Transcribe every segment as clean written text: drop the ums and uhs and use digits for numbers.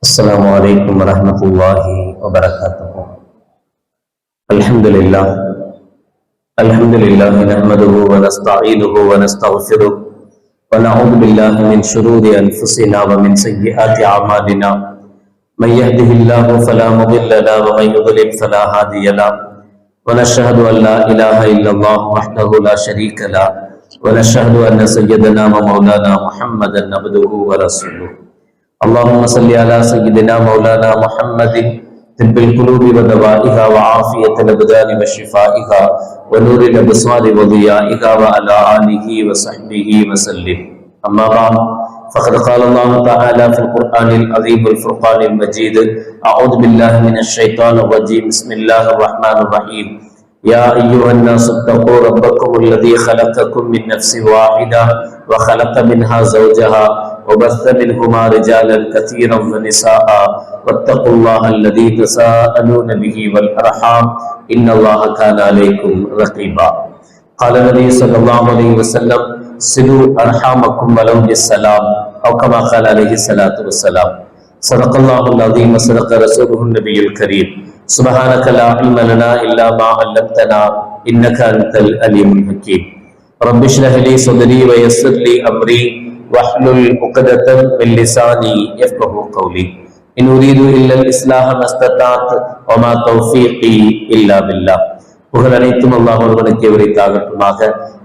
السلام عليكم ورحمة الله وبركاته. الحمد لله نحمده ونستعينه ونستغفره ونعوذ بالله من شرور أنفسنا ومن سيئات أعمالنا. من يهده الله فلا مضل له ومن يضلل فلا هادي له. ونشهد أن لا إله إلا الله وحده لا شريك له ونشهد أن سيدنا ومولانا محمدا عبده ورسوله. اللهم صل على سيدنا مولانا محمد طب القلوب ودوائها وعافية الأبدان وشفائها ونور الأبصار وضيائها وعلى آله وصحبه وسلم. أما بعد فقد قال الله تعالى في القرآن العظيم والفرقان المجيد: أعوذ بالله من الشيطان الرجيم. بسم الله الرحمن الرحيم. يا أيها الناس اتقوا ربكم الذي خلقكم من نفس واحدة وخلق منها زوجها وبث منهما رجالا كثيرا ونساء واتقوا الله الذي تساءلون به والأرحام إن الله كان عليكم رقيبا. قال النبي صلى الله عليه وسلم: صلوا أرحامكم ولو بالسلام، أو كما قال عليه الصلاة والسلام. صدق الله العظيم وصدق رسوله النبي الكريم. سبحانك لا علم لنا إلا ما علمتنا إنك أنت العليم الحكيم. رب اشرح لي صدري ويسر لي أمري واحلل عقدة من لساني يفقهوا قولي. إن أريد إلا الإصلاح ما استطعت وما توفيقي إلا بالله. புகழ் அனைத்தும் அல்லாஹ் ஒருவனுக்கே உரித்தாகட்டுமாக.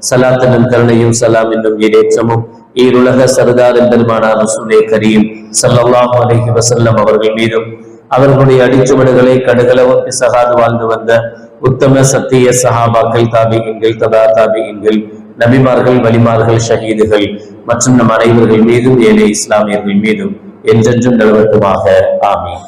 ஸலாத் என்னும் கருணையும் சலாம் என்னும் ஈடேற்றமும் ஈருலக சர்தார் பெருமானார் ரசூலே கரீம் ஸல்லல்லாஹு அலைஹி வஸல்லம் அவர்கள் மீதும் அவர்களுடைய அடிச்சுவடுகளை கடுகளவும் பிசகாது வாழ்ந்து வந்த உத்தம சத்திய சஹாபாக்கள், தாபிஈன்கள், தபா தாபிஈன்கள், நபிமார்கள், வலிமார்கள், ஷஹீதுகள் மற்றும் நம் அனைவர்கள் மீதும் ஏழை இஸ்லாமியர்கள் மீதும் என்றென்றும் நிலவட்டுமாக. ஆமீன்.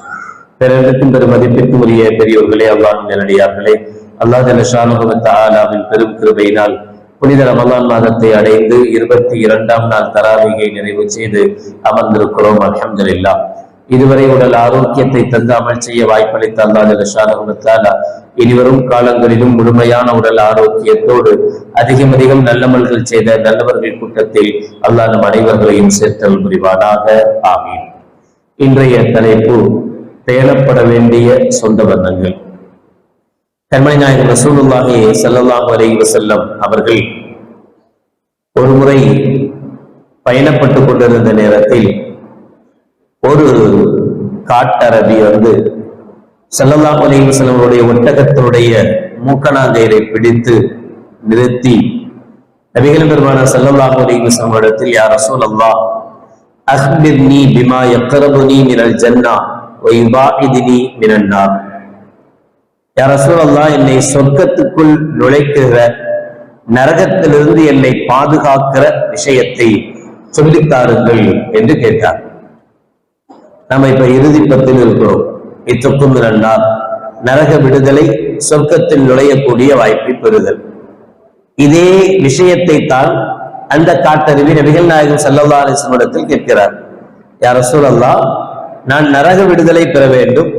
பிறருக்கும் பெரும் மதிப்பிற்கும் உரிய பெரியோர்களே, அல்லாஹ்வின் நல்லடியார்களே, அல்லாஹ் ஜல்ல ஷானுஹு வ தஆலாவின் பெரும் கிருபையினால் புனித ரமலான் மாதத்தை அடைந்து 22ஆம் நாள் தராவீகை நிறைவு செய்து அமர்ந்திருக்கிறோம். அல்ஹம்துலில்லாஹ். இதுவரை உடல் ஆரோக்கியத்தை தந்து அமல் செய்ய வாய்ப்பளித்த அல்லாஹ் ஜல்ல ஷானுஹு வ தஆலா இனிவரும் காலங்களிலும் முழுமையான உடல் ஆரோக்கியத்தோடு அதிகம் நல்லமல்கள் செய்த நல்லவர்கள் கூட்டத்தில் அல்லாஹ் நம் அனைவர்களையும் சேர்த்தல் புரிவானாக. ஆமீன். இன்றைய தலைப்பு பேணப்பட வேண்டிய சொந்த பந்தங்கள். கண்மணி நாயகம் ரசூலுல்லாஹி ஸல்லல்லாஹு அலைஹி வஸல்லம் அவர்கள் ஒரு முறை பயணப்பட்டு கொண்டிருந்த நேரத்தில் ஒரு காட்டரபி ஸல்லல்லாஹு அலைஹி வஸல்லம் அவருடைய ஒட்டகத்தினுடைய மூக்கணாங்கயிறை பிடித்து நிறுத்தி நபிகள் பெருமானார் ஸல்லல்லாஹு அலைஹி வஸல்லம் இடத்தில், யா ரசூலல்லாஹ், அக்பிர்னி பிமா யக்ரபுனி மினல் ஜன்னா வ யுபாஇதுனி மினன் நார். யா ரசூலல்லாஹ், என்னை சொர்க்கத்துக்குள் நுழைக்குகிற, நரகத்திலிருந்து என்னை பாதுகாக்கிற விஷயத்தை சொல்லித்தாருங்கள் என்று கேட்டார். நம்ம இப்ப இறுதி பத்தில் இருக்கிறோம். இத்துக்கும் இரண்டார் நரக விடுதலை, சொர்க்கத்தில் நுழையக்கூடிய வாய்ப்பை பெறுதல். இதே விஷயத்தை தான் அந்த காட்டறிவி நபிகள் நாயகம் ஸல்லல்லாஹு அலைஹி வஸல்லம் இடத்தில் கேட்கிறார். யா ரசூலல்லாஹ், நான் நரக விடுதலை பெற வேண்டும்,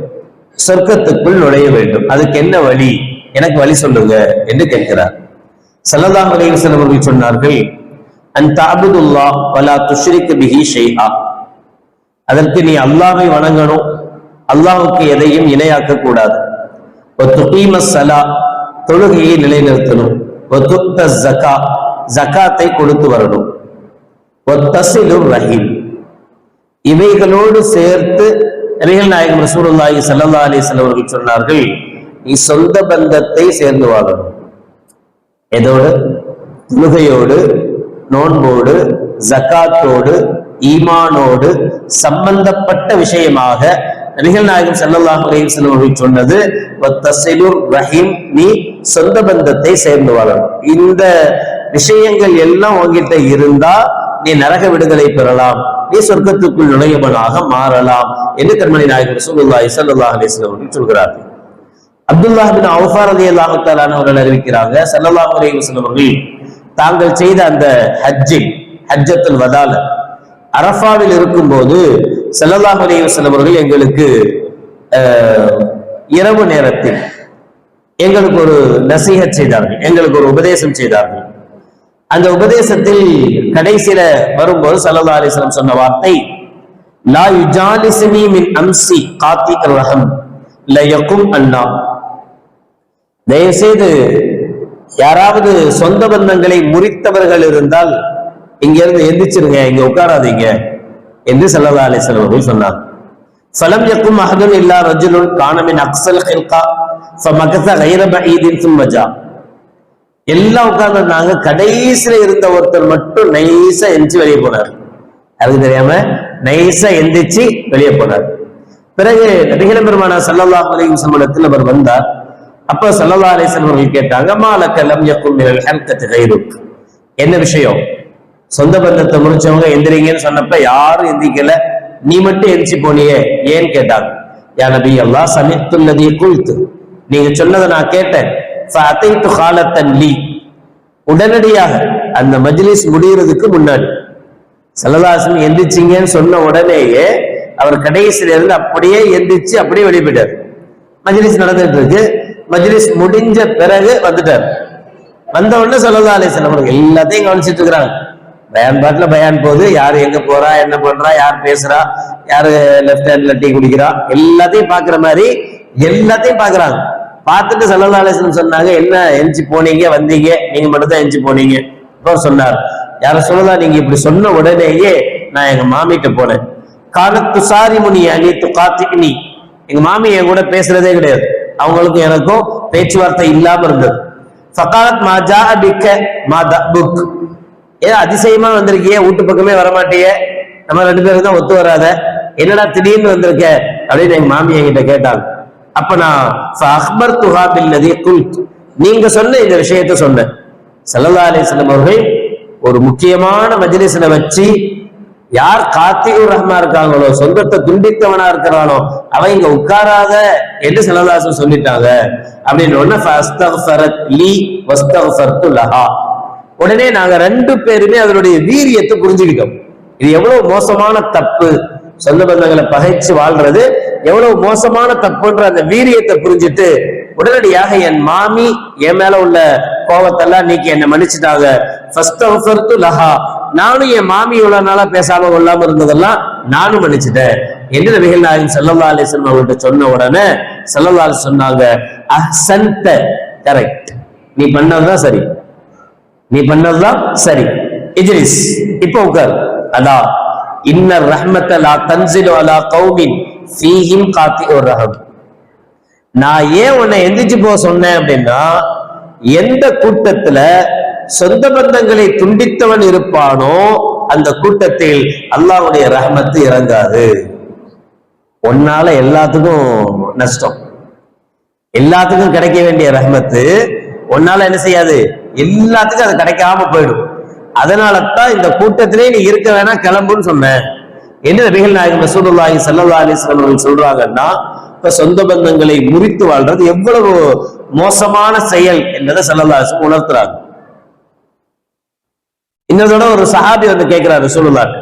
சொர்க்கத்துக்குள் நுழைய வேண்டும், அதுக்கு என்ன வழி, எனக்கு வழி சொல்லுங்க என்று கேட்கிறார். ஸல்லல்லாஹு அலைஹி வஸல்லம் அவர்கள் சொன்னார்கள், அன் தஅபுதுல்லாஹ் வலா துஷ்ரிக பிஹி ஷைஆ. அதற்கு நீ அல்லாஹ்வை வணங்கணும், அல்லாஹ்வுக்கு எதையும் இணையாக்க கூடாது. தொழுகையை நிலைநிறுத்தணும். ஜகாத்தை கொடுத்து வரணும். ரஹீம், இவைகளோடு சேர்த்து நபிகள் நாயகம் ரசூலுல்லாஹி ஸல்லல்லாஹு அலைஹி வஸல்லம் அவர்கள் சொன்னார்கள், நீ சொந்த பந்தத்தை சேர்ந்து வாழணும். எதோடு? தொழுகையோடு, நோன்போடு, ஜகாத்தோடு, ஈமானோடு சம்பந்தப்பட்ட விஷயமாக நபிகள் நாயகம் ஸல்லல்லாஹு அலைஹி வஸல்லம் அவர்கள் சொன்னது வத்தஸிலுர் ரஹீம், நீ சொந்த பந்தத்தை சேர்ந்து வாழணும். இந்த விஷயங்கள் எல்லாம் உன்கிட்ட இருந்தா நீ நரக விடுதலை பெறலாம், நீ சொர்க்கத்துக்குள் நுழையவனாக மாறலாம் என்று கண்மணி நாயகம் ரசூலுல்லாஹி ஸல்லல்லாஹு அலைஹி வஸல்லம் அவர்கள் சொல்கிறார்கள். அப்துல்லாஹ் பின் அவ்ஃபா ரலியல்லாஹு தஆலா அவர்கள் அறிவிக்கிறாங்க, ஸல்லல்லாஹு அலைஹி வஸல்லம் அவர்கள் தாங்கள் செய்த அந்த ஹஜ்ஜத்துல் வதால அரஃபாவில் இருக்கும்போது ஸல்லல்லாஹு அலைஹி வஸல்லம் அவர்கள் எங்களுக்கு இரவு நேரத்தில் எங்களுக்கு ஒரு நசீஹத் செய்தார்கள், எங்களுக்கு ஒரு உபதேசம் செய்தார்கள். அந்த உபதேசத்தில் கடைசியில வரும்போது ஸல்லல்லாஹு அலைஹி வஸல்லம் சொன்ன வார்த்தை, லா யுஜாலிசுனி மின் அம்சி காத்தி ரஹம் லயக்கும் அண்ணா. தயவுசெய்து யாராவது சொந்த பந்தங்களை முறித்தவர்கள் இருந்தால் இங்க இருந்து எந்திரிச்சிருங்க, இங்க உட்காராதீங்க என்று ஸல்லல்லாஹு அலைஹி வஸல்லம் அவர்கள் சொன்னார். ஃபலம் யக்கும் அஹதுன் இல்லா ரஜுலுன் கான மின் அக்ஸல் ஹில்கா ஃபமகஸ கைர பஈதின் சும்ம ஜா. எல்லாம் உட்கார்ந்துருந்தாங்க, கடைசியில இருந்த ஒருத்தர் மட்டும் நைஸா எந்திரிச்சு வெளியே போனார். அதுக்கு தெரியாம நைஸா எந்திரிச்சு வெளியே போனார். பிறகு நபிகள் பெருமானார் ஸல்லல்லாஹு அலைஹி வஸல்லம் அவர் வந்தார். அப்ப ஸல்லல்லாஹு அலைஹி வஸல்லம் அவர்கள் கேட்டாங்க, மாலக லம் யக்கும் மினல் ஹல்கத்தி கைருக், என்ன விஷயம்? சொந்த பந்தத்தை முடிச்சவங்க எந்திரிங்கன்னு சொன்னப்ப யாரும் எந்திரிக்கல, நீ மட்டும் எந்திரிச்சு போனியே, ஏன்னு கேட்டாங்க. யா நபி அல்லாஹ், சமித்துல்லதி குல்து, நீங்க சொன்னதை நான் கேட்டேன். ஃபஅதைது காலத்தன் லீ, உடனடியாக அந்த மஜ்லிஸ் முடிகிறதுக்கு முன்னாடி ஸல்லல்லாஹு அலைஹி வஸல்லம் எந்திரிச்சிங்கன்னு சொன்ன உடனேயே அவர் கடைசியில இருந்து அப்படியே எந்திரிச்சு அப்படியே வெளியே போயிட்டார். மஜ்லிஸ் நடந்துட்டு இருக்கு, மஜ்லிஸ் முடிஞ்ச பிறகு வந்துட்டார். வந்த உடனே ஸல்லல்லாஹு அலைஹி வஸல்லம் அவர்கள் எல்லாத்தையும் கவனிச்சிட்டு இருக்கிறாங்க. பயான் பாட்டுல பயான் போகுது, யாரு எங்க போறா, என்ன பண்றா, யார் பேசுறா, யாரு லெஃப்ட் ஹேண்ட்ல டீ குடிக்கிறா, எல்லாத்தையும் பாக்குற மாதிரி எல்லாத்தையும் பாக்குறாங்க. பார்த்துட்டு ஸல்லல்லாஹு அலைஹி வஸல்லம் சொன்னாங்க, என்ன எந்திரிச்சு போனீங்க, வந்தீங்க, நீங்க மட்டும் தான் எந்திரிச்சு போனீங்க. இப்போ சொன்னார், யார சொல்லலாம், நீங்க இப்படி சொன்ன உடனேயே நான் எங்க மாமிட்ட போனேன். காலத்து சாரி முனி அணி துகாத்தினி, எங்க மாமி என் கூட பேசுறதே கிடையாது, அவங்களுக்கும் எனக்கும் பேச்சுவார்த்தை இல்லாம இருந்தது. ஃபகாலத் மா ஜா பிக்க மா தபுக், ஏன் அதிசயமா வந்திருக்கிய, வீட்டு பக்கமே வரமாட்டிய, நம்ம ரெண்டு பேரும் தான் ஒத்து வராத, என்னடா திடீர்னு வந்திருக்க அப்படின்னு எங்க மாமி என்கிட்ட கேட்டாங்க. அப்ப நான் ஃபஅக்பர்துஹா பில்லதி குல்த், நீங்க சொன்ன இந்த விஷயத்தை சொன்னேன். ஸல்லல்லாஹு அலைஹி வஸல்லம் அவர்கள் ஒரு முக்கியமான மஜ்லிஸ்ல வச்சு யார் காத்திகுர் ரஹ்மா இருக்காங்களோ, சொந்தத்தை துண்டித்தவனா இருக்கிறானோ, அவன் இங்க உட்காராத என்று ஸல்லல்லாஹு அலைஹி வஸல்லம் சொல்லிட்டாங்க. அப்படின்னு உடனே ஃபஅஸ்தக்ஃபரத் லீ வஸ்தக்ஃபர்து லஹா, உடனே நாங்க ரெண்டு பேருமே அதனுடைய வீரியத்தை புரிஞ்சுக்கிட்டோம். இது எவ்வளவு மோசமான தப்பு, சொந்த பந்தங்களை பகைச்சு வாழ்றது எவ்வளவு மோசமான தப்புன்ற அந்த வீரியத்தை புரிஞ்சுட்டு உடனடியாக என் மாமி என் மேல உள்ள கோபத்தெல்லாம் நீக்கி என்னை மன்னிச்சுட்டாங்க. ஃபஸ்தக்ஃபர்து லஹா, நானும் என் மாமி இவ்வளவு நாளா பேசாம கொள்ளாம இருந்ததெல்லாம் நானும் மன்னிச்சுட்டேன் என்று நபிகள் நாயகம் ஸல்லல்லாஹு அலைஹி வஸல்லம் அவர்கிட்ட சொன்ன உடனே ஸல்லல்லாஹு அலைஹி சொன்னாங்க, அஹ்சன்த, கரெக்ட், நீ பண்ணதுதான் சரி, நீ பண்ணதுதான் சரி, இஜ்லிஸ், இப்ப உட்கார். அதா இன்ன ரஹ்மத்த லா தன்ஸிலு அலா கௌமின் ஃபீஹிம் காத்திஉர் ரஹம். நான் ஏன் உன்னை எந்திரிச்சு போக சொன்னேன் அப்படின்னா, எந்த கூட்டத்துல சொந்த பந்தங்களை துண்டித்தவன் இருப்பானோ அந்த கூட்டத்தில் அல்லாஹ்வுடைய ரஹ்மத்து இறங்காது. உன்னால எல்லாத்துக்கும் நஷ்டம், எல்லாத்துக்கும் கிடைக்க வேண்டிய ரஹ்மத்து உன்னால என்ன செய்யாது, எல்லாத்துக்கும் அது கிடைக்காம போயிடும். அதனால தான் இந்த கூட்டத்திலே நீ இருக்க வேணா, கிளம்புன்னு சொன்னேன் என்று நபிகள் நாயகம் ரசூலுல்லாஹி ஸல்லல்லாஹு அலைஹி வஸல்லம் அவர்கள் சொல்றாங்கன்னா, இப்ப சொந்த பந்தங்களை முறித்து வாழ்றது எவ்வளவு மோசமான செயல் என்பதை ஸல்லல்லாஹு அலைஹி வஸல்லம் உணர்த்துறாங்க. இன்னொரு ஒரு சஹாபி வந்து கேட்கிறார் ரசூலுல்லாஹ்,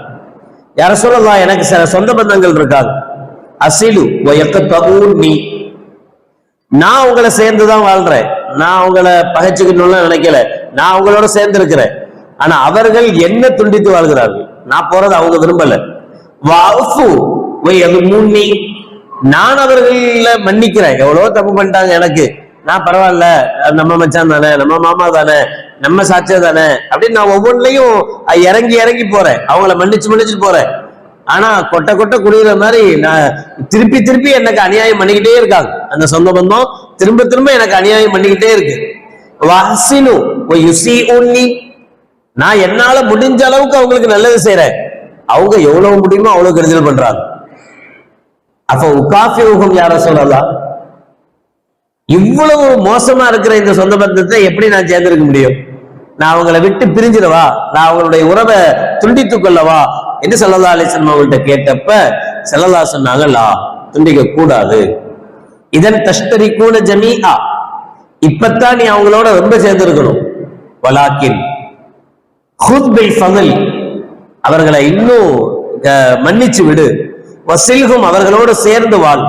யா ரசூலுல்லாஹ், எனக்கு சில சொந்த பந்தங்கள் இருக்காங்க, அசிலு வயக்கதூனி, நான் உங்களை சேர்ந்துதான் வாழ்றேன், நான் உங்களை பகைச்சுக்கணும்னு நினைக்கல, நான் உங்களோட சேர்ந்து இருக்கிறேன், ஆனா அவர்கள் என்ன துண்டித்து வாழ்கிறார்கள், நான் போறது அவங்க விரும்பல. வாஃபு வயதுமுன்னி, நான் அவர்கள மன்னிக்கிறேன், எவ்வளவோ தப்பு பண்ணிட்டாங்க எனக்கு, நான் பரவாயில்ல, நம்ம மச்சான் தானே, நம்ம மாமா தானே, நம்ம சாட்சியா தானே அப்படின்னு நான் ஒவ்வொன்றையும் இறங்கி இறங்கி போறேன், அவங்கள மன்னிச்சு போறேன். ஆனா கொட்டை கொட்டை குடிக்கிற மாதிரி நான் திருப்பி திருப்பி எனக்கு அநியாயம் பண்ணிக்கிட்டே இருக்காங்க, அந்த சொந்த பந்தம் திரும்ப திரும்ப எனக்கு அநியாயம் பண்ணிக்கிட்டே இருக்கு. வஹ்சினு வயுஸீஉன்னி, நான் என்னால முடிஞ்ச அளவுக்கு அவங்களுக்கு நல்லது செய்யறேன், அவங்க எவ்வளவு முடியுமோ அவ்வளவு கெடுதல் பண்றாங்க. அப்ப உகாஃபிஹும் யா ரசூலல்லாஹ், இவ்வளவு மோசமா இருக்கிற இந்த சொந்த பந்தத்தை எப்படி நான் சேர்ந்திருக்க முடியும், நான் அவங்களை விட்டு பிரிஞ்சிடவா, நான் அவங்களுடைய உறவை துண்டித்துக் கொள்ளவா என்று ஸல்லல்லாஹு அலைஹி வஸல்லம் அவங்கள்ட்ட கேட்டப்ப ஸல்லல்லாஹு சொன்னாங்க, லா, துண்டிக்க கூடாது. இதன் தஷ்தரிக்கூன ஜமீஆ, இப்பத்தான் நீ அவங்களோட ரொம்ப சேர்ந்திருக்கணும். வலாக்கின் ஹுத் பில் ஃபضல், அவர்களை இன்னும் மன்னிச்சு விடு. வசில்ஹும், அவர்களோடு சேர்ந்து வாழ்.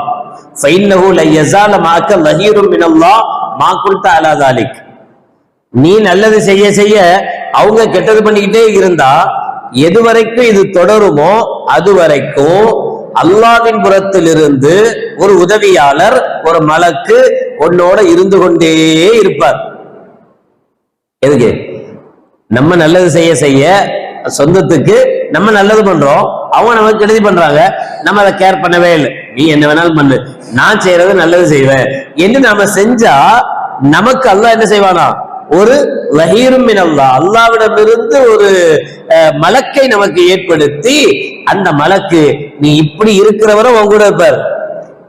ஃபைன்னஹு ல யஸால மாக்க லஹீரும் மினல்லாஹ் மா குன்த அலா தாலிக், நீ நல்லது செய்ய செய்ய அவங்க கெட்டது பண்ணிக்கிட்டே இருந்தா எது வரைக்கும் இது தொடருமோ அது வரைக்கும் அல்லாஹ்வின் புறத்திலிருந்து ஒரு உதவியாளர், ஒரு மலக்கு உன்னோட இருந்து கொண்டே இருப்பார். எதுக்கு? நம்ம நல்லது செய்ய செய்ய சொந்தத்துக்கு நம்ம நல்லது பண்றோம், அவங்க நமக்கு கெடுதி பண்றாங்க, நம்ம அதை கேர் பண்ணவே இல்லை. நீ என்ன வேணாலும் பண்ணு, நான் செய்யறது நல்லது செய்வேன் என்று நாம செஞ்சா நமக்கு அல்லாஹ் என்ன செய்வானா? ஒரு லஹீரும் மினல்லாஹ், அல்லாஹ்விடமிருந்து ஒரு மலக்கை நமக்கு ஏற்படுத்தி, அந்த மலக்கு நீ இப்படி இருக்கிறவரை உன் கூட இருப்பார்,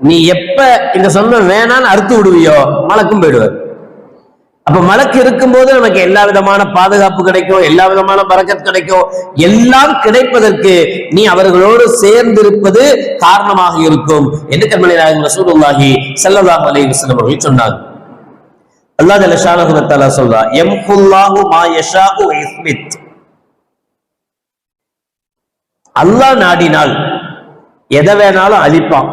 நீ எப்ப இந்த சொந்தம் வேணான்னு அறுத்து விடுவியோ மலக்கும் போயிடுவார். அப்ப மலக்கு இருக்கும்போது நமக்கு எல்லா விதமான பாதுகாப்பு கிடைக்கும், எல்லா விதமான பரக்கத் கிடைக்கும். எல்லாம் கிடைப்பதற்கு நீ அவர்களோடு சேர்ந்திருப்பது காரணமாக இருக்கும் என்று கண்மணி நாயகம் ரசூலுல்லாஹி ஸல்லல்லாஹு அலைஹி வஸல்லம் அவர்கள் சொன்னாங்க. அல்லாஹ் ஜல்ல ஷானஹு வ தஆலா சொல்றா, யம்ஹுல்லாஹு மா யஷாஉ வ யுஸ்பித். அல்லாஹ் நாடினால் எதை வேணாலும் அழிப்பான்,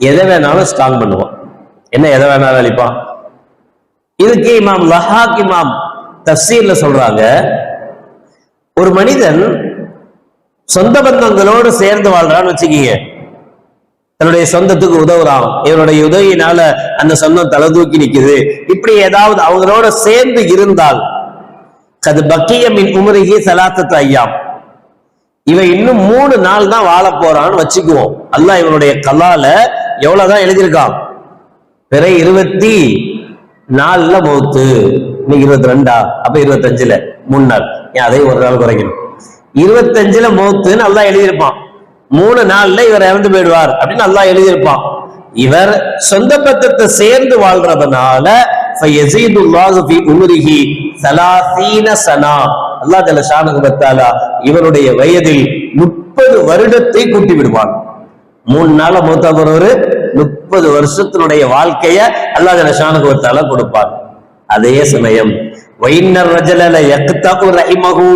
எதை வேணாலும் ஸ்ட்ராங் பண்ணுவான். என்ன எதை வேணாலும் அழிப்பான்? இதுக்கு இமாம் லஹாக் இமாம் தஃசீர்ல சொல்றாங்க, ஒரு மனிதன் சொந்த பந்தங்களோடு சேர்ந்து வாழ்றான்னு வச்சுக்கீங்க, தன்னுடைய சொந்தத்துக்கு உதவுறான், இவருடைய உதவியினால அந்த சொந்தம் தலை தூக்கி நிக்குது, இப்படி ஏதாவது அவங்களோட சேர்ந்து இருந்தால், கது பக்கிய மின் உமரிகி ஸலாத்தத்து அய்யாம், இவன் இன்னும் 3 நாள் தான் வாழ போறான்னு வச்சுக்குவோம். அல்லாஹ் இவனுடைய கலால எவ்வளவுதான் எழுதியிருக்கான், பிற 24 மௌத்து, இன்னைக்கு 22, அப்ப 25ல 3 நாள், அதை ஒரு நாள் குறைக்கணும். 25ல மௌத்துன்னு அல்லாஹ் எழுதியிருப்பான், 3 நாள்ல இவர் இறந்து போயிடுவார் அப்படின்னு அல்லாஹ் எழுதியிருப்பான். இவர் சொந்த பத்தத்தை சேர்ந்து வாழ்றதுனால ஃபயஸீதுல்லாஹு ஃபீ உம்ரிஹி 30 சனா, அல்லாஹ் ஜல்ல ஷானஹு வ தஆலா இவருடைய வயதில் 30 வருடத்தை கூட்டி விடுவான். 3 நாள்ல மௌத்தா போறவரு 30 வருஷத்தினுடைய வாழ்க்கைய அல்லாஹ் ஜல்ல ஷானஹு வ தஆலா கொடுப்பார். அதே சமயம் வைன்னர் ரஜல யக்தகு ரஹிமஹு,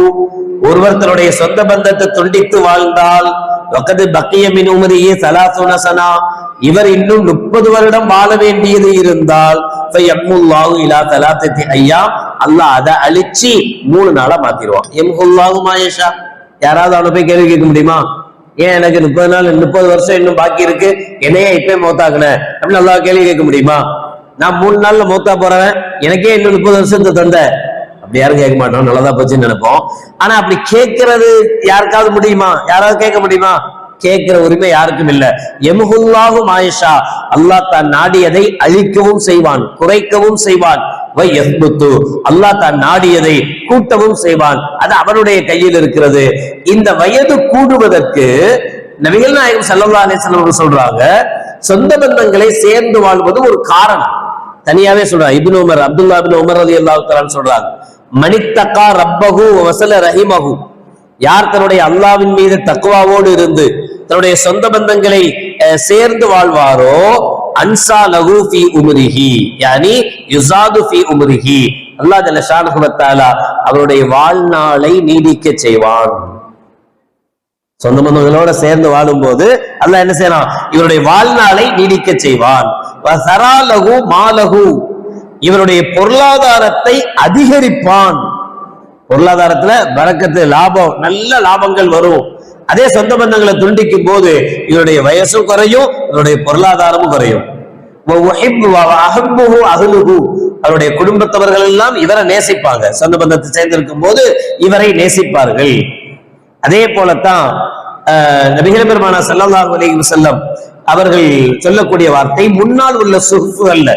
ஒருவர் தன்னுடைய சொந்த பந்தத்தை துண்டித்து வாழ்ந்தால், வகது பக்கிய மின் உம்ரிஹி 30 சனா, இவர் இன்னும் 30 வருடம் வாழ வேண்டியது இருந்தால், ஃபயம்முல்லாஹு இலா 3 அய்யாம், அல்லாஹ் அதை அழிச்சு 3 நாளா மாத்திடுவான். யம்ஹுல்லாஹு மா யஷா. யாராவது அவனை போய் கேள்வி கேட்க முடியுமா? ஏன் எனக்கு 30 நாள் 30 வருஷம் இன்னும் பாக்கி இருக்கு, என்னையே இப்ப மௌத்தாக்குன அப்படின்னு அல்லாஹ் கேள்வி கேட்க முடியுமா? நான் 3 நாள்ல மௌத்தா போறவன், எனக்கே இன்னும் 30 வருஷத்தை தந்த, அப்படி யாரும் கேட்க மாட்டோம், நல்லதா போச்சுன்னு நினைப்போம். ஆனா அப்படி கேட்கறது யாருக்காவது முடியுமா? யாராவது கேட்க முடியுமா? கேட்கிற உரிமை யாருக்கும் இல்ல. யம்ஹுல்லாஹு மா யஷா, அல்லாஹ் தான் நாடியதை அழிக்கவும் செய்வான், குறைக்கவும் செய்வான். வ யஸ்புத்து, அல்லாஹ் தான் நாடியதை கூட்டவும் செய்வான், அது அவனுடைய கையில் இருக்கிறது. இந்த வயது கூடுவதற்கு நபிகள் நாயகம் ஸல்லல்லாஹு அலைஹி வஸல்லம் சொல்றாங்க, சொந்த பந்தங்களை சேர்ந்து வாழ்வது ஒரு காரணம். தனியாவே சொல்றாங்க. இப்னு உமர், அப்துல்லா இப்னு உமர் ரலியல்லாஹு தஆலா சொல்றாங்க, மனித்தகா ரப்பஹு வ வஸல ரஹிமஹு, யார் தன்னுடைய அல்லாஹ்வின் மீது தக்வாவோடு இருந்து தன்னுடைய சொந்த பந்தங்களை சேர்ந்து வாழ்வாரோ, அன்சா லஹு ஃபீ உம்ரிஹி, யானி யுஸாது ஃபீ உம்ரிஹி, அல்லாஹ் ஜல்ல ஷானஹு வ தஆலா அவருடைய வாழ்நாளை நீடிக்க செய்வான். சொந்த பந்தங்களோட சேர்ந்து வாழும் போது அல்லாஹ் என்ன செய்யறான்? இவருடைய வாழ்நாளை நீடிக்க செய்வான். வ ஸரா லஹு மாலஹு, இவருடைய பொருளாதாரத்தை அதிகரிப்பான். பொருளாதாரத்துல பரக்கத்து, லாபம், நல்ல லாபங்கள் வரும். அதே சொந்த பந்தங்களை துண்டிக்கும் போது இவருடைய வயசும் குறையும், இவருடைய பொருளாதாரமும் குறையும். அவருடைய குடும்பத்தவர்கள் எல்லாம் இவரை நேசிப்பாங்க, சொந்த பந்தத்தை சேர்ந்திருக்கும் போது இவரை நேசிப்பார்கள். அதே போலத்தான் நபிகள் பெருமானார் ஸல்லல்லாஹு அலைஹி வஸல்லம் அவர்கள் சொல்லக்கூடிய வார்த்தை, முன்னால் உள்ள சுஹுஃப்கள்ல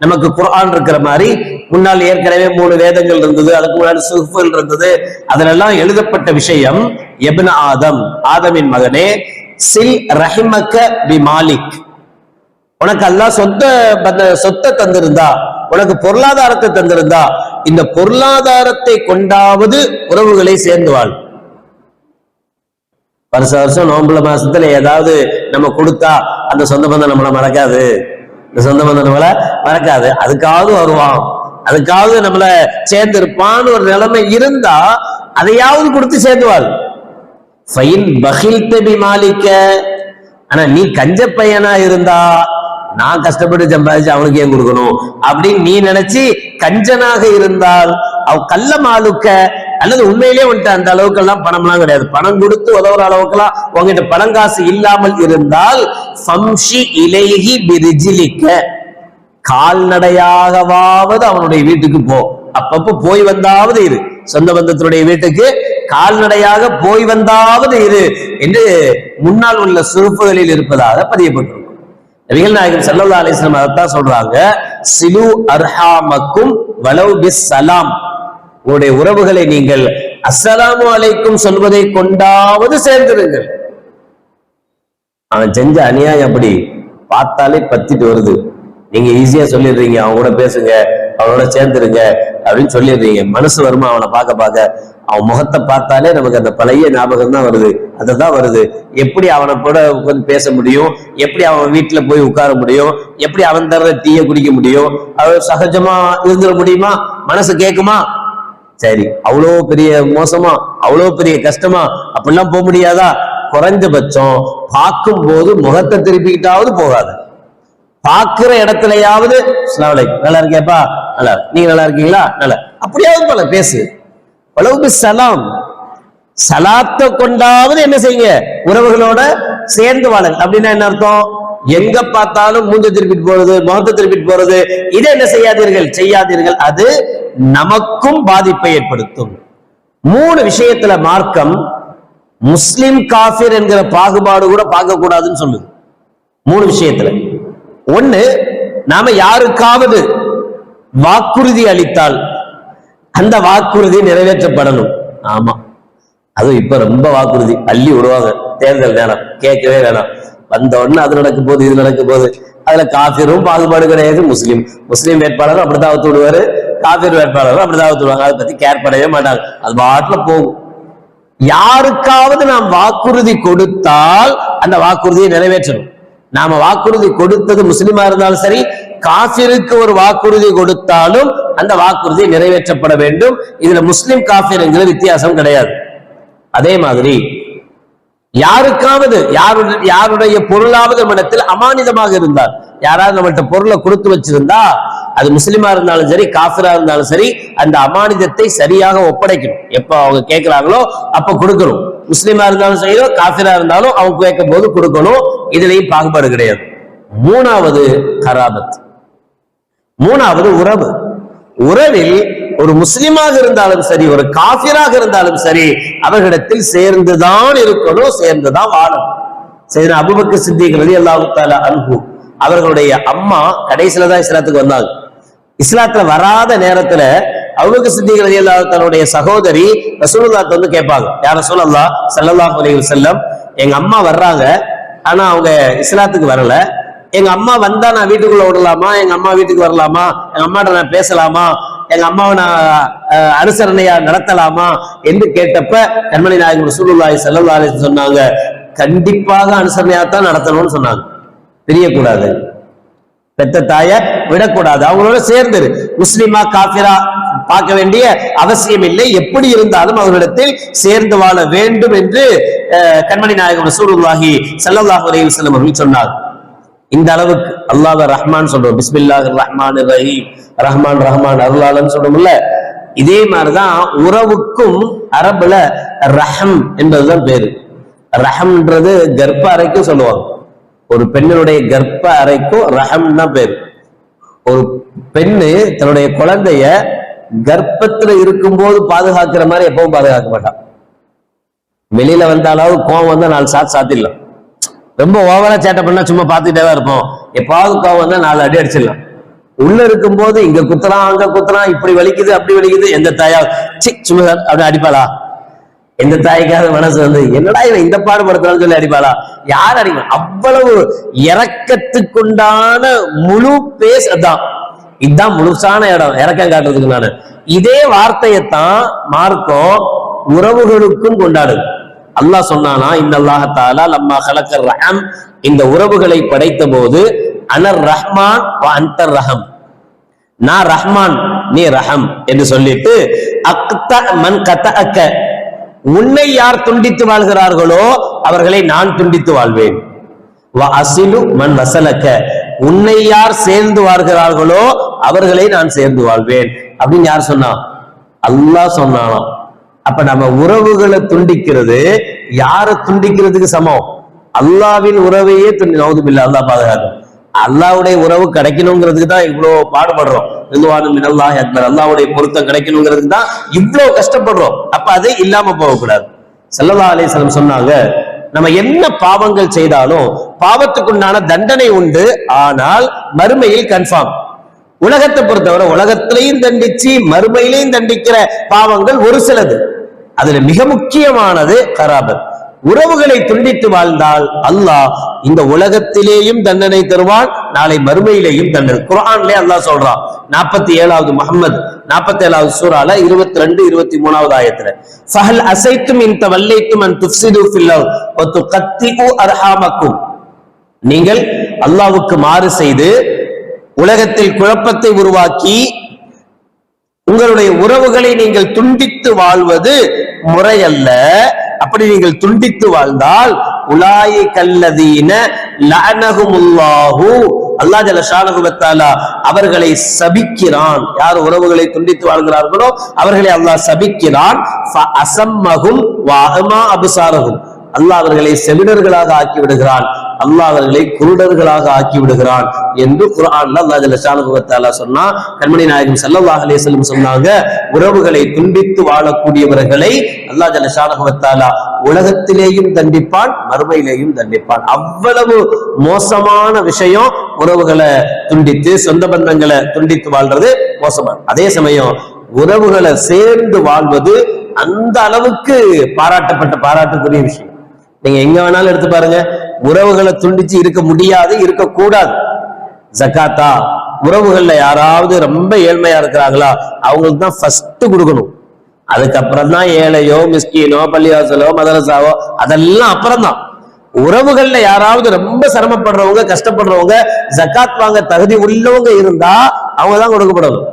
நமக்கு குர்ஆன் இருக்கிற மாதிரி முன்னால் ஏற்கனவே 3 வேதங்கள் இருந்தது, அதுக்கு முன்னாடி சுஹுஃப்கள் இருந்தது, அதெல்லாம் எழுதப்பட்ட விஷயம், இப்ன ஆதம், ஆதமின் மகனே, சில் ரஹிமக பி மாலிக், உனக்கு அல்லாஹ் சொத்தை தந்திருந்தா, உனக்கு பொருளாதாரத்தை தந்திருந்தா, இந்த பொருளாதாரத்தை கொண்டாவது உறவுகளை சேர்ந்து வாழ். வருஷம் நோம்புல மாசத்துல ஏதாவது நம்ம கொடுத்தா அந்த சொந்த பந்தம் நம்மளை மறக்காது, இந்த சொந்த பந்தம் நம்மளை மறக்காது, அதுக்காவது வருவான், அதுக்காவது நம்மள சேர்ந்து இருப்பான்னு ஒரு நிலைமை இருந்தா அதையாவது கொடுத்து சேர்ந்துவாள். ஆனா நீ கஞ்ச பையனா இருந்தா, நான் கஷ்டப்பட்டு சம்பாதிச்சு அவனுக்கு ஏன் கொடுக்கணும் அப்படின்னு நீ நினைச்சு கஞ்சனாக இருந்தால் அவ் கள்ள மாலுக்க, அல்லது உண்மையிலேயே வந்துட்டு அந்த அளவுக்கு எல்லாம் பணம்லாம் கிடையாது, பணம் கொடுத்து உதவுற அளவுக்குலாம் உங்ககிட்ட பணங்காசு இல்லாமல் இருந்தால் ஃபம்ஷி இலைஹி பிரிஜிலிக்க, கால்நடையாகவாவது அவனுடைய வீட்டுக்கு போ, அப்பப்போ போய் வந்தாவது இரு, சொந்த பந்தத்தினுடைய வீட்டுக்கு கால்நடையாக போய் வந்தாவது இரு என்று முன்னால் உள்ள சுருப்புகளில் இருப்பதாக பதியப்பட்டிருக்கும். நபிகள் நாயகம் ஸல்லல்லாஹு அலைஹி வஸல்லம் அதைத்தான் சொல்றாங்க, சிலு அர்ஹாமக்கும் வலவ் பிஸ்ஸலாம், உங்களுடைய உறவுகளை நீங்கள் அஸ்ஸலாமு அலைக்கும் சொல்வதை கொண்டாவது சேர்ந்திருங்கள். அவன் செஞ்ச அநியாயம் அப்படி பார்த்தாலே பத்திட்டு வருது, நீங்க ஈஸியா சொல்லிடுறீங்க அவன் கூட பேசுங்க, அவனோட சேர்ந்துருங்க அப்படின்னு சொல்லிடுறீங்க. மனசு வருமா அவனை பார்க்க பார்க்க, அவன் முகத்தை பார்த்தாலே நமக்கு அந்த பழைய ஞாபகம் தான் வருது, அதுதான் வருது. எப்படி அவனை கூட உட்காந்து பேச முடியும், எப்படி அவன் வீட்டுல போய் உட்கார முடியும், எப்படி அவன் தர டீயை குடிக்க முடியும், அவன் சகஜமா இருந்துட முடியுமா, மனசு கேட்குமா? சரி, அவ்வளோ பெரிய மோசமா, அவ்வளோ பெரிய கஷ்டமா, அப்படிலாம் போக முடியாதா? குறைஞ்சபட்சம் பார்க்கும் போது முகத்தை திருப்பிக்கிட்டாவது போகாது, பாக்குற இடத்துலயாவது நல்லா இருக்கேப்பா, நல்லா, நீங்க நல்லா இருக்கீங்களா, நல்லா, அப்படியாவது போல பேசு. வலவு சலாம், சலாத்தை கொண்டாவது என்ன செய்யுங்க, உறவுகளோட சேர்ந்து வாழுங்க. அப்படின்னா என்ன அர்த்தம்? எங்க பார்த்தாலும் மூஞ்ச திருப்பிட்டு போறது, முகத்தை திருப்பிட்டு போறது, இதை என்ன செய்யாதீர்கள், அது நமக்கும் பாதிப்பை ஏற்படுத்தும். 3 விஷயத்துல மார்க்கம் முஸ்லிம் காஃபிர் என்கிற பாகுபாடு கூட பார்க்க கூடாதுன்னு சொல்லுது. 3 விஷயத்துல. ஒண்ணு, நாம யாருக்காவது வாக்குறுதி அளித்தால் அந்த வாக்குறுதி நிறைவேற்றப்படணும். ஆமா, அது இப்ப ரொம்ப வாக்குறுதி அள்ளி விடுவாங்க, தேர்தல் நேரம் கேட்கவே வேணாம், வந்த உடனே அது நடக்க போகுது இது நடக்க போகுது. அதுல காஃபிரும் பாகுபாடு கிடையாது, முஸ்லீம் வேட்பாளரும் அப்படிதான் அவுத்து விடுவாரு, காஃபிர் வேட்பாளரும் அப்படிதான் அவுத்து விடுவாங்க, அதை பத்தி கேர் பண்ணவே மாட்டாங்க, அது பாட்டுல போகும். யாருக்காவது நாம் வாக்குறுதி கொடுத்தால் அந்த வாக்குறுதியை நிறைவேற்றணும். நாம வாக்குறுதி கொடுத்தது முஸ்லிமா இருந்தாலும் சரி, காஃபிருக்கு ஒரு வாக்குறுதி கொடுத்தாலும் அந்த வாக்குறுதி நிறைவேற்றப்பட வேண்டும். இதுல முஸ்லிம் காஃபிர் என்கிற வித்தியாசம் கிடையாது. அதே மாதிரி யாருக்காவது யாருடைய பொருளாவது நம்மிடத்தில் அமானிதமாக இருந்தால், யாராவது நம்மகிட்ட பொருளை கொடுத்து வச்சிருந்தா, அது முஸ்லிமா இருந்தாலும் சரி காஃபிரா இருந்தாலும் சரி, அந்த அமானிதத்தை சரியாக ஒப்படைக்கணும். எப்ப அவங்க கேட்கிறாங்களோ அப்ப கொடுக்கணும். முஸ்லிமா இருந்தாலும் சரி காஃபிரா இருந்தாலும் அவங்க கேட்கும் போது கொடுக்கணும். இதுலயும் பாகுபாடு கிடையாது. 3வது கராபத், 3வது உறவு. உறவில் ஒரு முஸ்லிமாக இருந்தாலும் சரி ஒரு காஃபிராக இருந்தாலும் சரி அவர்களிடத்தில் சேர்ந்துதான் இருக்கணும், சேர்ந்துதான் வாழணும். சரி, அபூபக்கர் சித்திக் ரலியல்லாஹு தஆலா அன்ஹு அவர்களுடைய அம்மா கடைசியில தான் இஸ்லாத்துக்கு வந்தாங்க. இஸ்லாத்துல வராத நேரத்துல அபூபக்கர் சித்திக் ரலியல்லாஹு தஆலாவுடைய சகோதரி ரசூலுல்லாஹ் வந்து கேட்பாங்க, யா ரசூலல்லாஹ் ஸல்லல்லாஹு அலைஹி வஸல்லம், எங்க அம்மா வர்றாங்க, ஆனா அவங்க இஸ்லாத்துக்கு வரல, எங்க அம்மா வந்தா நான் வீட்டுக்குள்ள விடலாமா, எங்க அம்மா வீட்டுக்கு வரலாமா, எங்க அம்மாட்ட நான் பேசலாமா, எங்க அம்மாவை நான் அனுசரணையா நடத்தலாமா என்று கேட்டப்ப கண்மணி நாயகம் ரசூலுல்லாஹி ஸல்லல்லாஹு அலைஹி வஸல்லம் சொன்னாங்க, கண்டிப்பாக அனுசரணையாத்தான் நடத்தணும்னு சொன்னாங்க. பிரியக்கூடாது, பெத்த தாய விடக்கூடாது, அவங்களோட சேர்ந்து முஸ்லிமா காஃபிரா பார்க்க வேண்டிய அவசியம் இல்லை, எப்படி இருந்தாலும் அவர்களிடத்தில் சேர்ந்து வாழ வேண்டும் என்று கண்மணி நாயகம் ரசூலுல்லாஹி ஸல்லல்லாஹு அலைஹி வஸல்லம் அவர்கள் சொன்னார். இந்த அளவுக்கு அல்லாஹ் ரஹ்மான் சொல்றோம், பிஸ்மில்லாஹிர் ரஹ்மானிர் ரஹீம், ரஹ்மான் ரஹ்மான் அருளாளன் சொல்றோம்ல, இதே மாதிரிதான் உறவுக்கும் அரபுல ரஹம் என்பதுதான் பேரு. ரஹம்ன்றது கர்ப்ப அறைக்கும் சொல்லுவாங்க, ஒரு பெண்ணுடைய கர்ப்ப அறைக்கும் ரஹம் தான் பேரு. ஒரு பெண்ணு தன்னுடைய குழந்தைய கர்ப்பத்துல இருக்கும் போது பாதுகாக்கிற மாதிரி எப்பவும் பாதுகாக்க மாட்டான். வெளியில வந்தாலும் கோவம் வந்தா 4 சாத்திடலாம், ரொம்ப ஓவரா சேட்டை பண்ணா சும்மா பார்த்துட்டே தான் இருப்போம், எப்பாவது கோவம் வந்தா 4 அடி அடிச்சிடலாம். உள்ள இருக்கும் போது இங்க குத்துறான் அங்க குத்துறான், இப்படி வலிக்குது அப்படி வலிக்குது, எந்த தாயா சும்மா அப்படி அடிப்பாளா? எந்த தாய்க்காவது மனசு வந்து என்னடா இவன் இந்த பாடுபடுத்தான்னு சொல்லி அடிப்பாளா? யார் அடிக்கும்? அவ்வளவு இறக்கத்துக்குண்டான முழு பேஸ் அதான், இதுதான் முழுசான இடம் இறக்கம் காட்டுறதுக்கு. நானு இதே வார்த்தையத்தான் மார்க்கம் உறவுகளுக்கும் கொண்டாடுது. அல்லாஹ் சொன்னானா, இன்னல்லாஹ தஆலா லம்மா கலக்கர் ரஹம், இந்த உறவுகளை படைத்த போது அனர் ரஹ்மான் வ அன்தர் ரஹம், நான் ரஹ்மான் நீ ரஹம் என்று சொல்லிட்டு அக்த மன் கதஅக்க, உன்னை யார் துண்டித்து வாழ்கிறார்களோ அவர்களை நான் துண்டித்து வாழ்வேன். வ அஸிலு மன் வஸலக, உன்னை யார் சேர்ந்து வாழ்கிறார்களோ அவர்களை நான் சேர்ந்து வாழ்வேன் அப்படின்னு யார் சொன்னா? அல்லாஹ் சொன்னானாம். அப்ப நம்ம உறவுகளை துண்டிக்கிறது யாரை துண்டிக்கிறதுக்கு சமம்? அல்லாவின் உறவையே நவுதுபில்லா, அல்லாஹ் பாதுகாக்கும். அல்லாவுடைய உறவு கிடைக்கணுங்கிறதுக்கு தான் இவ்வளவு பாடுபடுறோம். அல்லாவுடைய பொருத்தம் கிடைக்கணுங்கிறதுக்கு தான் இவ்வளவு கஷ்டப்படுறோம். அப்ப அது இல்லாம போகக்கூடாது. ஸல்லல்லாஹு அலைஹி வஸல்லம் சொன்னாங்க, நம்ம என்ன பாவங்கள் செய்தாலும் பாவத்துக்குண்டான தண்டனை உண்டு, ஆனால் மறுமையில் கன்ஃபார்ம். உலகத்தை பொறுத்தவரை உலகத்திலையும் தண்டிச்சு மறுமையிலையும் தண்டிக்கிற பாவங்கள் ஒரு சிலது. அதுல மிக முக்கியமானது கராபத். உறவுகளை துண்டித்து வாழ்ந்தால் அல்லாஹ் இந்த உலகத்திலேயும் தண்டனை தருவான், நாளை மறுமையிலேயும் தண்டனை. குர்ஆன்லயே அல்லாஹ் சொல்றான் 47வது முஹம்மது 47வது சூரால 22 23வது ஆயத்துல, ஃபஹல் அஸைத்தும் இன் தவல்லைத்தும் அன் துஃப்ஸிது ஃபில் அர்த் வ துகத்திஉ அர்ஹாமக்கும், நீங்கள் அல்லாஹ்வுக்கு மாறு செய்து உலகத்தில் குழப்பத்தை உருவாக்கி உங்களுடைய உறவுகளை நீங்கள் துண்டித்து வாழ்வது முறையல்ல. அப்படி நீங்கள் துண்டித்து வாழ்ந்தால் உலாயிகல்லதீன லஅனஹுமுல்லாஹு, அல்லாஹ் ஜல்ல ஷானஹு வ தஆலா அவர்களை சபிக்கிறான். யார் உறவுகளை துண்டித்து வாழ்கிறார்களோ அவர்களை அல்லாஹ் சபிக்கிறான். ஃபஅஸம்மஹும் வ அமா அப்சாரஹும், அல்லாஹ் அவர்களை செவிடர்களாக ஆக்கி விடுகிறான், அல்லாஹ் அவர்களை குருடர்களாக ஆக்கி விடுகிறான் என்று குர்ஆன்ல அல்லாஹ் ஜல்ல ஷானஹு வ தஆலா சொன்னா. கண்மணி நாயகம் ஸல்லல்லாஹு அலைஹி வஸல்லம் சொன்னாங்க, உறவுகளை துண்டித்து வாழக்கூடியவர்களை அல்லாஹ் ஜல்ல ஷானஹு வ தஆலா உலகத்திலேயும் தண்டிப்பான், மறுமையிலேயும் தண்டிப்பான். அவ்வளவு மோசமான விஷயம் உறவுகளை துண்டித்து சொந்த பந்தங்களை துண்டித்து வாழ்றது மோசமான. அதே சமயம் உறவுகளை சேர்ந்து வாழ்வது அந்த அளவுக்கு பாராட்டுக்குரிய விஷயம். நீங்க எங்க வேணாலும் எடுத்து பாருங்க, உறவுகளை துண்டிச்சு இருக்க முடியாது, இருக்கக்கூடாது. ஜகாத்தா, உறவுகள்ல யாராவது ரொம்ப ஏழ்மையா இருக்கிறாங்களா அவங்களுக்கு தான் ஃபர்ஸ்ட் கொடுக்கணும். அதுக்கப்புறம் தான் ஏழையோ மிஸ்கீனோ பள்ளிவாசலோ மதரசாவோ அதெல்லாம் அப்புறம் தான். உறவுகள்ல யாராவது ரொம்ப சிரமப்படுறவங்க கஷ்டப்படுறவங்க ஜகாத் வாங்க தகுதி உள்ளவங்க இருந்தா அவங்க தான் கொடுக்கப்படணும்.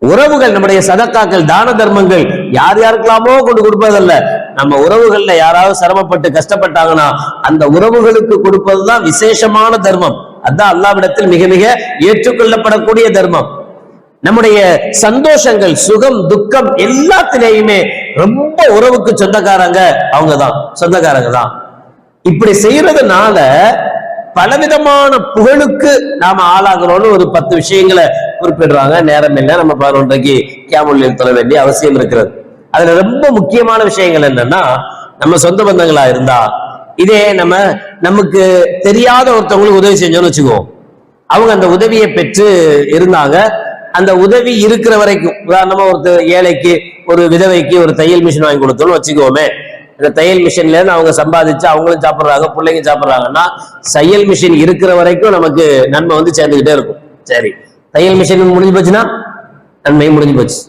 உறவுகள் நம்முடைய சதக்காக்கள் தான தர்மங்கள் யார் யாருக்கெல்லாமோ கொண்டு கொடுப்பதல்ல. நம்ம உறவுகள்ல யாராவது சிரமப்பட்டு கஷ்டப்பட்டாங்கன்னா அந்த உறவுகளுக்கு கொடுப்பதுதான் விசேஷமான தர்மம். அதான் அல்லாஹ்விடத்தில் மிக மிக ஏற்றுக்கொள்ளப்படக்கூடிய தர்மம். நம்முடைய சந்தோஷங்கள் சுகம் துக்கம் எல்லாத்திலேயுமே ரொம்ப உறவுக்கு சொந்தக்காரங்க அவங்கதான், சொந்தக்காரங்க தான். இப்படி செய்யறதுனால பலவிதமான புகழுக்கு நாம ஆளாகிறோம்னு ஒரு 10 விஷயங்களை குறிப்பிடுறாங்க. நேரம் இல்லை, நம்ம 11க்கு கியாமுல் லைல் தொழ வேண்டிய அவசியம் இருக்கிறது. அதுல ரொம்ப முக்கியமான விஷயங்கள் என்னன்னா, நம்ம சொந்த பந்தங்களா இருந்தா இதே நமக்கு தெரியாத ஒருத்தவங்களுக்கு உதவி செஞ்சோம்னு வச்சுக்குவோம், அவங்க அந்த உதவியை பெற்று இருந்தாங்க, அந்த உதவி இருக்கிற வரைக்கும், உதாரணமா ஒருத்தர் ஏழைக்கு ஒரு விதவைக்கு ஒரு தையல் மிஷின் வாங்கி கொடுத்தோம்னு வச்சுக்கோமே, இந்த தையல் மிஷின்ல இருந்து அவங்க சம்பாதிச்சு அவங்களும் சாப்பிடுறாங்க, பிள்ளைங்க சாப்பிடுறாங்கன்னா தையல் மிஷின் இருக்கிற வரைக்கும் நமக்கு நன்மை வந்து சேர்ந்துகிட்டே இருக்கும். சரி, தையல் மிஷின் முடிஞ்சு போச்சுன்னா நன்மையும் முடிஞ்சு போச்சு.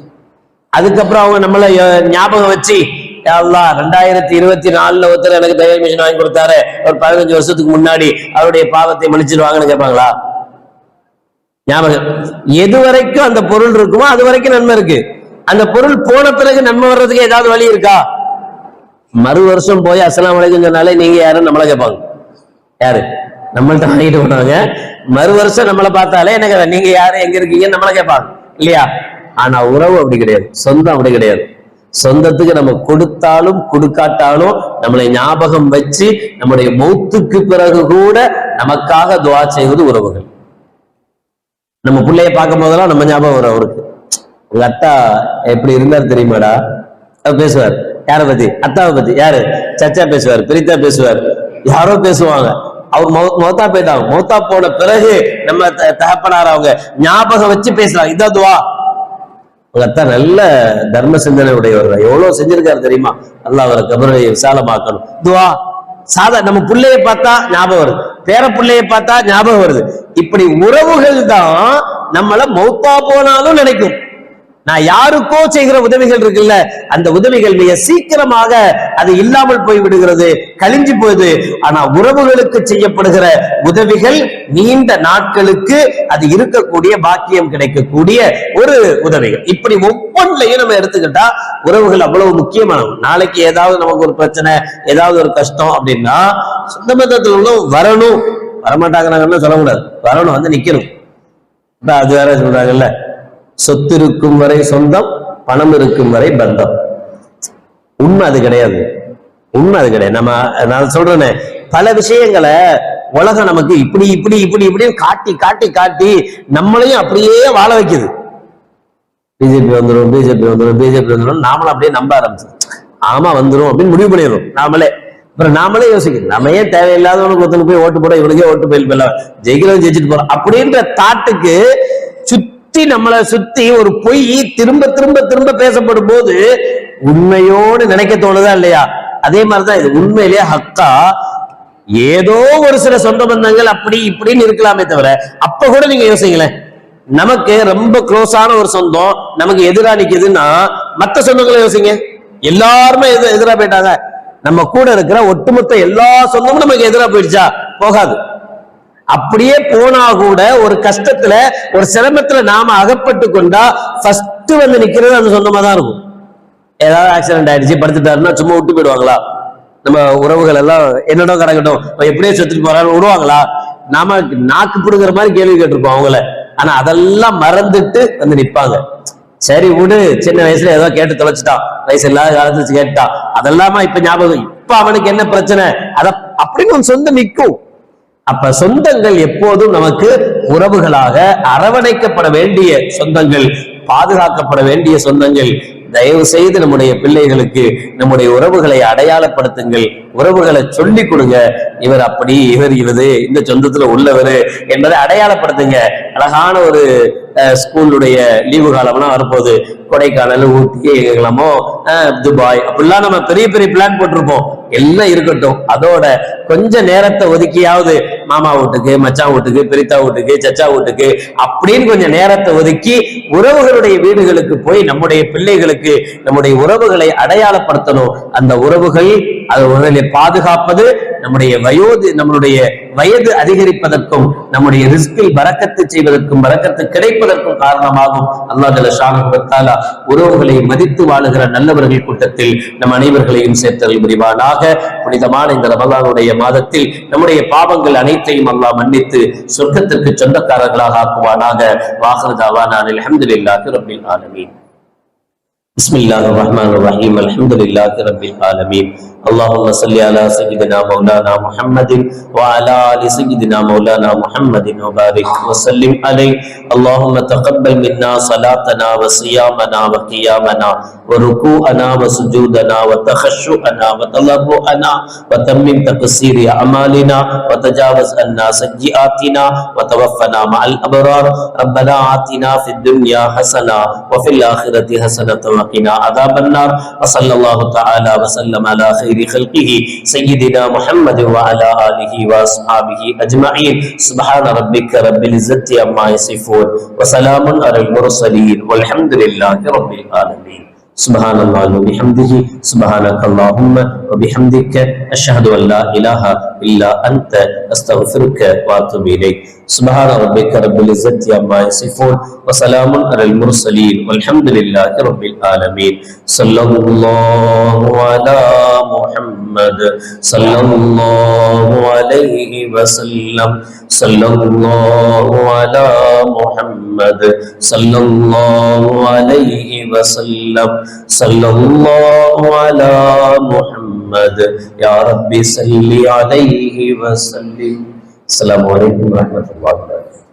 அதுக்கப்புறம் அவங்க நம்மள ஞாபகம் வச்சு, யா அல்லாஹ் 2024 ஒருத்தர் எனக்கு தையல் மிஷின் வாங்கி கொடுத்தாரு, ஒரு 15 வருஷத்துக்கு முன்னாடி அவருடைய பாவத்தை மன்னிச்சிருவாங்கன்னு கேட்பாங்களா? ஞாபகம் எது வரைக்கும் அந்த பொருள் இருக்குமோ அது வரைக்கும் நன்மை இருக்கு. அந்த பொருள் போன பிறகு நன்மை வர்றதுக்கு ஏதாவது வழி இருக்கா? மறு வருஷம் போய் அஸ்ஸலாமு அலைக்கும் சொன்னாலே நீங்க யாரும் நம்மள கேட்பாங்க. யாரு? நம்மள்ட்ட வாங்கிட்டு போனாங்க. மறு வருஷம் நம்மளை பார்த்தாலே எனக்கு நீங்க யாரு எங்க இருக்கீங்கன்னு நம்மள கேட்பாங்க இல்லையா? ஆனா உறவு அப்படி கிடையாது, சொந்தம் அப்படி கிடையாது. சொந்தத்துக்கு நம்ம கொடுத்தாலும் கொடுக்காட்டாலும் நம்மளை ஞாபகம் வச்சு நம்முடைய மௌத்துக்கு பிறகு கூட நமக்காக துஆ செய்வது உறவுகள். நம்ம பிள்ளைய பார்க்கும் போதெல்லாம் நம்ம ஞாபகம் வரும் அவருக்கு. உங்க அத்தா எப்படி இருந்தார் தெரியுமாடா? பேசுவார். யாரை பத்தி? அத்தாவை பத்தி. யாரு? சச்சா பேசுவார், பிரித்தா பேசுவார், யாரோ பேசுவாங்க. அவர் மௌத்தா போயிட்டாங்க. மௌத்தா போன பிறகு நம்ம தகப்பனார் அவங்க ஞாபகம் வச்சு பேசுறாங்க. இதான் துவா. உங்க அத்தா நல்ல தர்ம சிந்தனை உடையவர், எவ்வளவு செஞ்சிருக்காரு தெரியுமா? அல்லாஹ் அவரை கபரை விசாலமாக்கணும். துவா சாதா. நம்ம பிள்ளைய பார்த்தா ஞாபகம் வருது, பேர பிள்ளைய பார்த்தா ஞாபகம் வருது. இப்படி உறவுகள் தான் நம்மள மௌத்தா போனாலும் நினைக்கும். நான் யாருக்கோ செய்கிற உதவிகள் இருக்குல்ல, அந்த உதவிகள் மிக சீக்கிரமாக அது இல்லாமல் போய் விடுகிறது, கழிஞ்சு போகுது. ஆனா உறவுகளுக்கு செய்யப்படுகிற உதவிகள் நீண்ட நாட்களுக்கு அது இருக்கக்கூடிய பாக்கியம் கிடைக்கக்கூடிய ஒரு உதவிகள். இப்படி ஒவ்வொன்றையும் நம்ம எடுத்துக்கிட்டா உறவுகள் அவ்வளவு முக்கியமானது. நாளைக்கு ஏதாவது நமக்கு ஒரு பிரச்சனை, ஏதாவது ஒரு கஷ்டம் அப்படின்னா சொந்த பந்தத்துல வரணும். வரமாட்டாங்கன்னு சொல்லக்கூடாது, வரணும், வந்து நிக்கணும். அது வேற சொல்றாங்கல்ல, சொத்து இருக்கும் வரை சொந்தம், பணம் இருக்கும் வரை பந்தம். உண்மை அது கிடையாது, உண்மை அது கிடையாது. நான் சொல்றேனே, பல விஷயங்களை உலகம் நமக்கு இப்படி இப்படி இப்படி இப்படின்னு காட்டி காட்டி காட்டி நம்மளையும் அப்படியே வாழ வைக்குது. பிஜேபி வந்துடும், பிஜேபி வந்துடும், பிஜேபி வந்துடும், நாமளும் அப்படியே நம்ப ஆரம்பிச்சோம். ஆமா வந்துடும் அப்படின்னு முடிவு பண்ணிடுறோம் நாமளே. அப்புறம் நாமளே யோசிக்கணும், நம்ம ஏன் தேவையில்லாதவனுக்கு ஒருத்தனுக்கு போய் ஓட்டு போட, இவனுக்கே ஓட்டு போயில ஜெயிக்கிறவன் ஜெயிச்சுட்டு போறோம் அப்படின்ற தாட்டுக்கு சுத்தி நம்மளை சுத்தி ஒரு பொய் திரும்ப திரும்ப திரும்ப பேசப்படும் போது உண்மையோடு நினைக்க தோணுதா இல்லையா? அதே மாதிரிதான் இது உண்மையிலேயே ஹக்கா ஏதோ ஒரு சில சொந்த பந்தங்கள் அப்படி இப்படின்னு இருக்கலாமே தவிர, அப்ப கூட நீங்க யோசிங்களேன், நமக்கு ரொம்ப க்ளோஸான ஒரு சொந்தம் நமக்கு எதிரா நிக்குதுன்னா மத்த சொந்தங்களை யோசிங்க. எல்லாருமே எதிரா போயிட்டாங்க, நம்ம கூட இருக்கிற ஒட்டுமொத்த எல்லா சொந்தமும் நமக்கு எதிரா போயிடுச்சா? போகாது. அப்படியே போனா கூட ஒரு கஷ்டத்துல ஒரு சிரமத்துல நாம அகப்பட்டு கொண்டா ஃபர்ஸ்ட் வந்து நிக்கிறது அந்த சொந்தமா தான் இருக்கும். ஏதாவது ஆக்சிடென்ட் ஆயிடுச்சு படுத்துட்டாருன்னா சும்மா விட்டு போயிடுவாங்களா? நம்ம உறவுகள் எல்லாம் என்னடம் கிடக்கட்டும் எப்படியே செத்துட்டு போறாரு விடுவாங்களா? நாம நாக்கு பிடுங்குற மாதிரி கேள்வி கேட்டிருப்போம் அவங்கள. ஆனா அதெல்லாம் மறந்துட்டு வந்து நிப்பாங்க. சரி விடு, சின்ன வயசுல ஏதோ கேட்டு தொலைச்சிட்டான், வயசு இல்லாத காலத்துல கேட்டான், அதெல்லாமா இப்ப ஞாபகம், இப்ப அவனுக்கு என்ன பிரச்சனை அத அப்படின்னு ஒரு சொந்தம் நிற்கும். அப்ப சொந்தங்கள் எப்போதும் நமக்கு உறவுகளாக அரவணைக்கப்பட வேண்டிய சொந்தங்கள், பாதுகாக்கப்பட வேண்டிய சொந்தங்கள். தயவு செய்து நம்முடைய பிள்ளைகளுக்கு நம்முடைய உறவுகளை அடையாளப்படுத்துங்கள், உறவுகளை சொல்லி கொடுங்க. இவர் அப்படி, இவர் இவது, இந்த சொந்தத்துல உள்ளவர் என்பதை அடையாளப்படுத்துங்க. அழகான ஒரு ஸ்கூலுடைய லீவு காலம்லாம் வரப்போகுது, கொடைக்கானல், ஊட்டி, எங்கெல்லாமோ துபாய் அப்படிலாம் நம்ம பெரிய பெரிய பிளான் போட்டிருப்போம். எல்லாம் இருக்கட்டும், அதோட கொஞ்ச நேரத்தை ஒதுக்கியாவது மாமா வீட்டுக்கு, மச்சான் வீட்டுக்கு, பெரித்தா வீட்டுக்கு, சச்சா வீட்டுக்கு அப்படின்னு கொஞ்சம் நேரத்தை ஒதுக்கி உறவுகளுடைய வீடுகளுக்கு போய் நம்முடைய பிள்ளைகளுக்கு நம்முடைய உறவுகளை அடையாளப்படுத்தணும். அந்த உறவுகள் அதை பாதுகாப்பது நம்முடைய வயது அதிகரிப்பதற்கும் நம்முடைய ரிஸ்கில் பரக்கத்து செய்வதற்கும் பரக்கத்து கிடைப்பதற்கும் காரணமாகும். அல்லாஹ் ஜல்ல ஷானஹு வ தஆலா உறவுகளை மதித்து வாழுகிற நல்லவர்கள் கூட்டத்தில் நம் அனைவர்களையும் சேர்த்தல் புரிவானாக. புனிதமான இந்த ரமலானுடைய மாதத்தில் நம்முடைய பாவங்கள் அனைத்தையும் அல்லாஹ் மன்னித்து சொர்க்கத்திற்கு சொந்தக்காரர்களாக ஆக்குவானாக. வாஹிரு தஅவானா அல்ஹம்துலில்லாஹி ரப்பில் ஆலமீன். بسم الله الرحمن الرحيم. الحمد لله رب العالمين. اللهم صل على سيدنا مولانا محمد وعلى آل سيدنا مولانا محمد وبارك وسلم عليه. اللهم تقبل منا صلاتنا وصيامنا وقيامنا وركوعنا وسجودنا وتخشعنا وتضرعنا وتمم تقصير أعمالنا وتجاوز عنا سيئاتنا وتوفنا مع الأبرار. ربنا آتنا في الدنيا حسنة وفي الآخرة حسنة وقنا عذاب النار. وصلى الله تعالى وسلم على خير خلقه سيدنا محمد وعلى آله وأصحابه أجمعين. سبحان ربك رب العزة عما يصفون وسلام على المرسلين والحمد لله رب العالمين. سبحان الله وبحمده سبحانك اللهم وبحمدك أشهد أن لا إله إلا أنت أستغفرك وأتوب إليك. سبحان ربك رب العزة عما يصفون وسلام على المرسلين والحمد لله رب العالمين. صلى الله على محمد صلى الله عليه وسلم. صلى الله على محمد صلى الله عليه وسلم. صلى الله على محمد يا رب صل عليه وسلم. السلام عليكم ورحمة الله وبركاته.